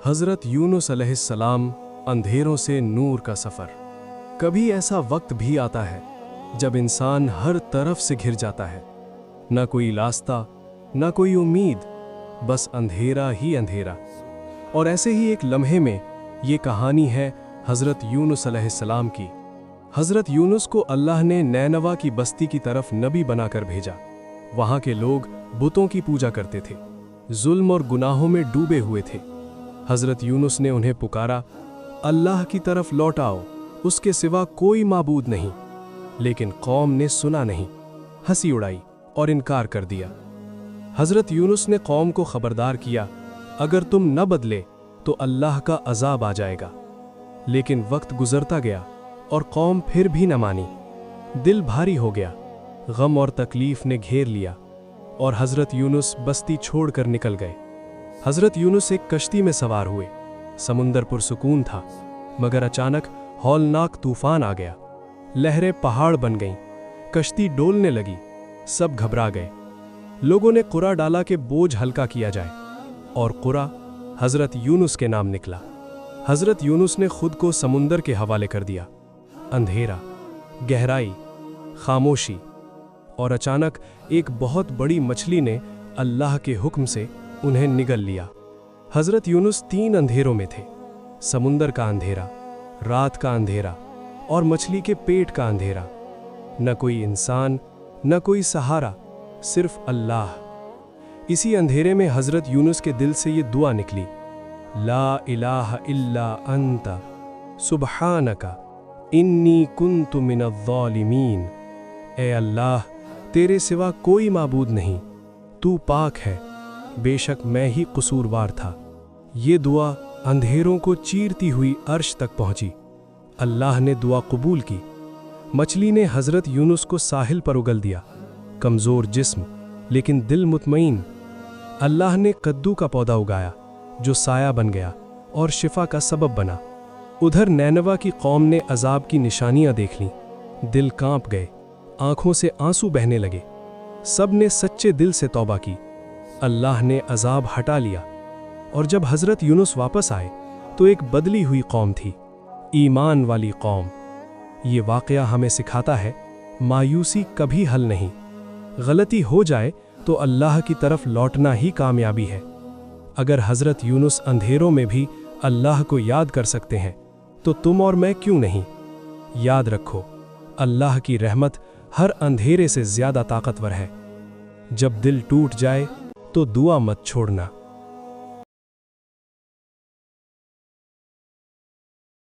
हज़रत यूनुस अलैहिस्सलाम, अंधेरों से नूर का सफ़र। कभी ऐसा वक्त भी आता है जब इंसान हर तरफ से घिर जाता है, न कोई रास्ता, न कोई उम्मीद, बस अंधेरा ही अंधेरा। और ऐसे ही एक लम्हे में ये कहानी है हज़रत यूनुस अलैहिस्सलाम की। हज़रत यूनुस को अल्लाह ने नैनवा की बस्ती की तरफ नबी बनाकर भेजा। वहाँ के लोग बुतों की पूजा करते थे, जुल्म और गुनाहों में डूबे हुए थे। हज़रत यूनुस ने उन्हें पुकारा, अल्लाह की तरफ लौट आओ, उसके सिवा कोई माबूद नहीं। लेकिन कौम ने सुना नहीं, हंसी उड़ाई और इनकार कर दिया। हज़रत यूनुस ने कौम को खबरदार किया, अगर तुम न बदले तो अल्लाह का अजाब आ जाएगा। लेकिन वक्त गुजरता गया और कौम फिर भी न मानी। दिल भारी हो गया, गम और तकलीफ ने घेर लिया और हज़रत यूनुस बस्ती छोड़कर निकल गए। हज़रत यूनुस एक कश्ती में सवार हुए। समुंदर पुरसुकून था, मगर अचानक हौलनाक तूफान आ गया। लहरें पहाड़ बन गईं, कश्ती डोलने लगी। सब घबरा गए। लोगों ने कुरा डाला कि बोझ हल्का किया जाए, और कुरा हज़रत यूनुस के नाम निकला। हज़रत यूनुस ने खुद को समुंदर के हवाले कर दिया। अंधेरा, गहराई, खामोशी, और अचानक एक बहुत बड़ी मछली ने अल्लाह के हुक्म से उन्हें निगल लिया। हज़रत यूनुस 3 अंधेरों में थे, समुंदर का अंधेरा, रात का अंधेरा और मछली के पेट का अंधेरा। न कोई इंसान, न कोई सहारा, सिर्फ अल्लाह। इसी अंधेरे में हज़रत यूनुस के दिल से ये दुआ निकली, ला इलाहा इल्ला अंता सुब्हानका इन्नी कुन्तु मिनज़्ज़ालिमीन। ए अल्लाह, तेरे सिवा कोई माबूद नहीं, तू पाक है, बेशक मैं ही कसूरवार था। ये दुआ अंधेरों को चीरती हुई अर्श तक पहुंची। अल्लाह ने दुआ कबूल की। मछली ने हज़रत यूनुस को साहिल पर उगल दिया, कमज़ोर जिस्म लेकिन दिल मुतमईन। अल्लाह ने कद्दू का पौधा उगाया, जो साया बन गया और शिफा का सबब बना। उधर नैनवा की कौम ने अजाब की निशानियां देख लीं, दिल कांप गए, आंखों से आंसू बहने लगे। सब ने सच्चे दिल से तौबा की। अल्लाह ने अजाब हटा लिया, और जब हज़रत यूनुस वापस आए तो एक बदली हुई कौम थी, ईमान वाली कौम। ये वाक़या हमें सिखाता है, मायूसी कभी हल नहीं। गलती हो जाए तो अल्लाह की तरफ लौटना ही कामयाबी है। अगर हज़रत यूनुस अंधेरों में भी अल्लाह को याद कर सकते हैं, तो तुम और मैं क्यों नहीं। याद रखो, अल्लाह की रहमत हर अंधेरे से ज़्यादा ताकतवर है। जब दिल टूट जाए तो दुआ मत छोड़ना।